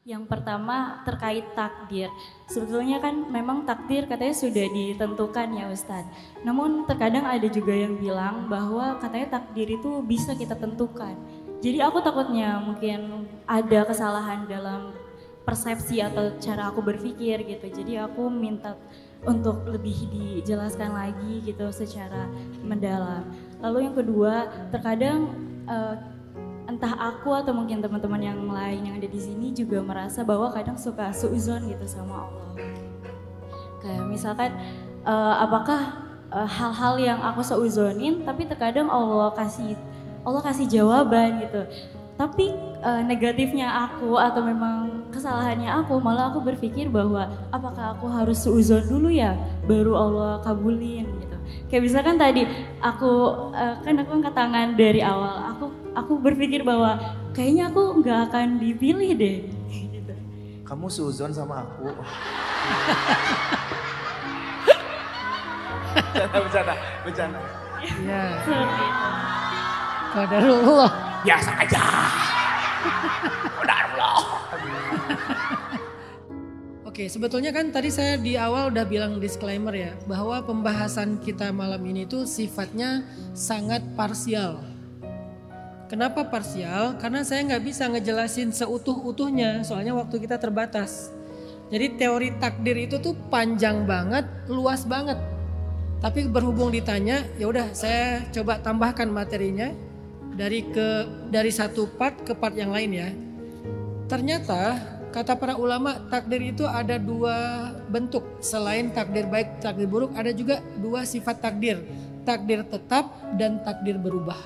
Yang pertama terkait takdir. Sebetulnya kan memang takdir katanya sudah ditentukan ya Ustadz. Namun terkadang ada juga yang bilang bahwa katanya takdir itu bisa kita tentukan. Jadi aku takutnya mungkin ada kesalahan dalam persepsi atau cara aku berpikir gitu. Jadi aku minta untuk lebih dijelaskan lagi gitu secara mendalam. Lalu yang kedua, terkadang entah aku atau mungkin teman-teman yang lain yang ada di sini juga merasa bahwa kadang suka suuzon gitu sama Allah. Kayak misalkan apakah hal-hal yang aku seuzonin tapi terkadang Allah kasih jawaban gitu. Tapi negatifnya aku atau memang kesalahannya aku malah aku berpikir bahwa apakah aku harus seuzon dulu ya baru Allah kabulin gitu. Kayak misalkan tadi aku kan aku angkat tangan dari awal, aku berpikir bahwa kayaknya aku nggak akan dipilih deh. Gitu. Kamu seuzon sama aku. Bercanda. Iya. Seperti itu. Qadarullah. Biasa aja. Qadarullah. Oke, sebetulnya kan tadi saya di awal udah bilang disclaimer ya, bahwa pembahasan kita malam ini tuh sifatnya sangat parsial. Kenapa parsial? Karena saya nggak bisa ngejelasin seutuh-utuhnya, soalnya waktu kita terbatas. Jadi teori takdir itu tuh panjang banget, luas banget. Tapi berhubung ditanya, ya udah saya coba tambahkan materinya dari satu part ke part yang lain ya. Ternyata kata para ulama takdir itu ada dua bentuk. Selain takdir baik, takdir buruk, ada juga dua sifat takdir. Takdir tetap dan takdir berubah.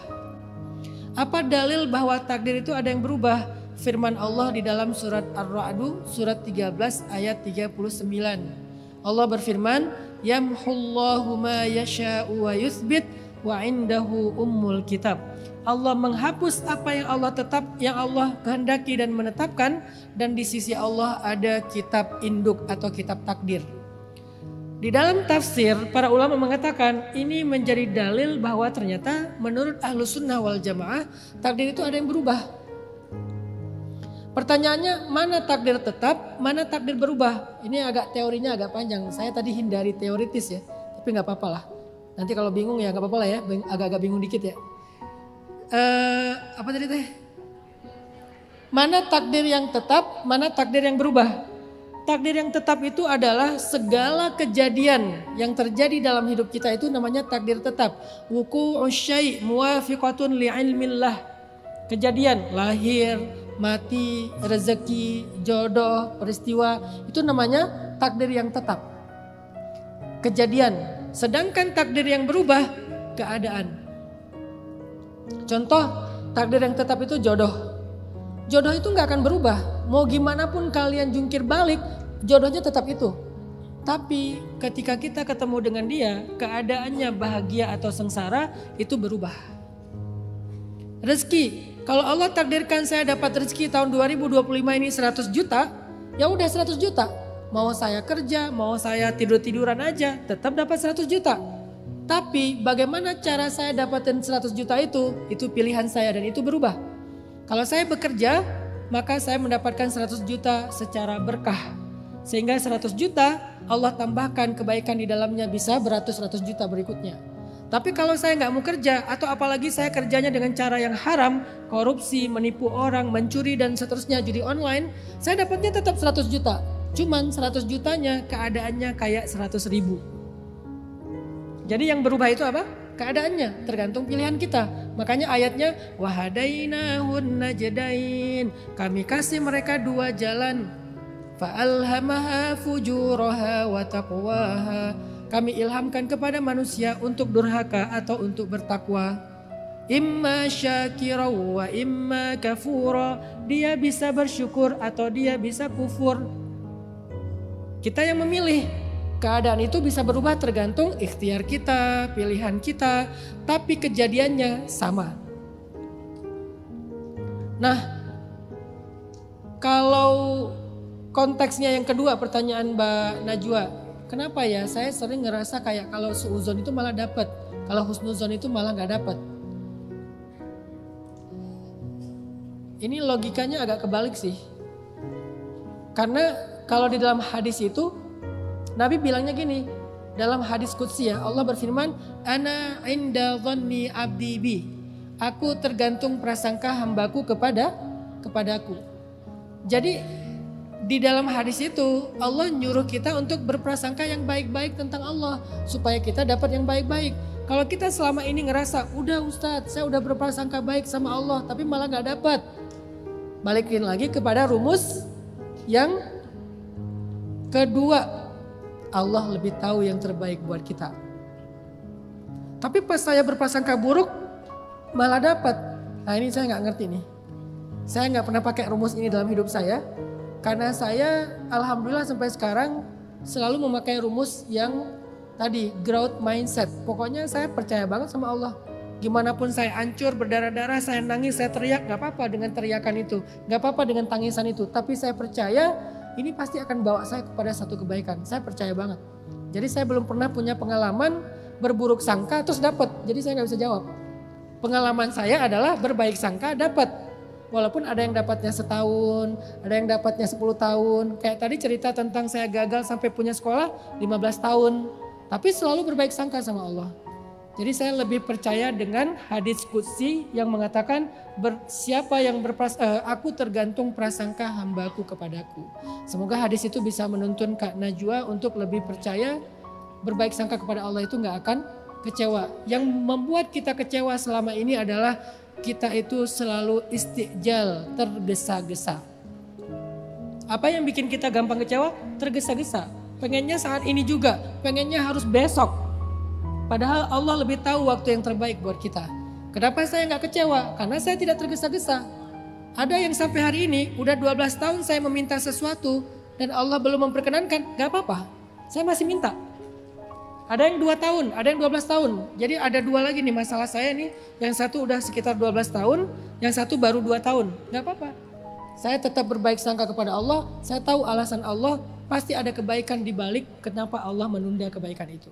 Apa dalil bahwa takdir itu ada yang berubah? Firman Allah di dalam surat Ar-Ra'd surat 13 ayat 39. Allah berfirman, "Yamhullahu ma yasha'u wa yuthbit wa indahu ummul kitab." Allah menghapus apa yang Allah kehendaki dan menetapkan, dan di sisi Allah ada kitab induk atau kitab takdir. Di dalam tafsir para ulama mengatakan ini menjadi dalil bahwa ternyata menurut Ahlus Sunnah wal Jamaah takdir itu ada yang berubah. Pertanyaannya, mana takdir tetap, mana takdir berubah? Ini teorinya agak panjang. Saya tadi hindari teoritis ya, tapi nggak apa-apa lah. Nanti kalau bingung ya nggak apa-apa lah ya, agak-agak bingung dikit ya. Apa tadi teh? Mana takdir yang tetap, mana takdir yang berubah? Takdir yang tetap itu adalah segala kejadian yang terjadi dalam hidup kita itu namanya takdir tetap. Wuqu'u syai' muwafiqatun li'ilmillah. Kejadian lahir, mati, rezeki, jodoh, peristiwa itu namanya takdir yang tetap. Kejadian. Sedangkan takdir yang berubah keadaan. Contoh takdir yang tetap itu jodoh. Jodoh itu gak akan berubah. Mau gimana pun kalian jungkir balik, jodohnya tetap itu. Tapi ketika kita ketemu dengan dia, keadaannya bahagia atau sengsara itu berubah. Rezeki, kalau Allah takdirkan saya dapat rezeki tahun 2025 ini 100 juta, ya udah 100 juta. Mau saya kerja, mau saya tidur-tiduran aja, tetap dapat 100 juta. Tapi bagaimana cara saya dapatin 100 juta itu pilihan saya dan itu berubah. Kalau saya bekerja, maka saya mendapatkan 100 juta secara berkah. Sehingga 100 juta Allah tambahkan kebaikan di dalamnya bisa beratus-ratus juta berikutnya. Tapi kalau saya nggak mau kerja atau apalagi saya kerjanya dengan cara yang haram, korupsi, menipu orang, mencuri dan seterusnya, judi online, saya dapatnya tetap 100 juta. Cuman 100 jutanya keadaannya kayak 100 ribu. Jadi yang berubah itu apa? Keadaannya, tergantung pilihan kita. Makanya ayatnya wahadainahun najdain. Kami kasih mereka dua jalan. Fa'alhamaha fujuraha wa taqwaha. Kami ilhamkan kepada manusia untuk durhaka atau untuk bertakwa. Imma syakira wa imma kafura. Dia bisa bersyukur atau dia bisa kufur. Kita yang memilih. Keadaan itu bisa berubah tergantung ikhtiar kita, pilihan kita, tapi kejadiannya sama. Nah, kalau konteksnya yang kedua, pertanyaan Mbak Najwa, kenapa ya saya sering ngerasa kayak kalau suuzon itu malah dapat, kalau husnuzon itu malah nggak dapat. Ini logikanya agak kebalik sih. Karena kalau di dalam hadis itu Nabi bilangnya gini, dalam hadis qudsi ya, Allah berfirman, "Ana inda dhanni abdi bi." Aku tergantung prasangka hambaku kepadaku. Jadi di dalam hadis itu Allah nyuruh kita untuk berprasangka yang baik-baik tentang Allah supaya kita dapat yang baik-baik. Kalau kita selama ini ngerasa, udah Ustadz saya udah berprasangka baik sama Allah tapi malah gak dapat. Balikin lagi kepada rumus yang kedua, Allah lebih tahu yang terbaik buat kita. Tapi pas saya berprasangka buruk malah dapat. Nah ini saya gak ngerti nih. Saya gak pernah pakai rumus ini dalam hidup saya. Karena saya alhamdulillah sampai sekarang selalu memakai rumus yang tadi growth mindset. Pokoknya saya percaya banget sama Allah. Gimana pun saya hancur, berdarah-darah, saya nangis, saya teriak, gak apa-apa dengan teriakan itu. Gak apa-apa dengan tangisan itu. Tapi saya percaya ini pasti akan bawa saya kepada satu kebaikan. Saya percaya banget. Jadi saya belum pernah punya pengalaman berburuk sangka terus dapat. Jadi saya gak bisa jawab. Pengalaman saya adalah berbaik sangka dapat. Walaupun ada yang dapatnya setahun, ada yang dapatnya 10 tahun. Kayak tadi cerita tentang saya gagal sampai punya sekolah 15 tahun. Tapi selalu berbaik sangka sama Allah. Jadi saya lebih percaya dengan hadis qudsi yang mengatakan siapa yang aku tergantung prasangka hambaku kepadaku. Semoga hadis itu bisa menuntun Kak Najwa untuk lebih percaya berbaik sangka kepada Allah itu gak akan kecewa. Yang membuat kita kecewa selama ini adalah kita itu selalu istijal, tergesa-gesa. Apa yang bikin kita gampang kecewa? Tergesa-gesa. Pengennya saat ini juga, pengennya harus besok. Padahal Allah lebih tahu waktu yang terbaik buat kita. Kenapa saya nggak kecewa? Karena saya tidak tergesa-gesa. Ada yang sampai hari ini udah 12 tahun saya meminta sesuatu dan Allah belum memperkenankan, nggak apa-apa. Saya masih minta. Ada yang 2 tahun, ada yang 12 tahun. Jadi ada 2 lagi nih masalah saya nih. Yang satu udah sekitar 12 tahun, yang satu baru 2 tahun. Nggak apa-apa. Saya tetap berbaik sangka kepada Allah. Saya tahu alasan Allah, pasti ada kebaikan di balik kenapa Allah menunda kebaikan itu.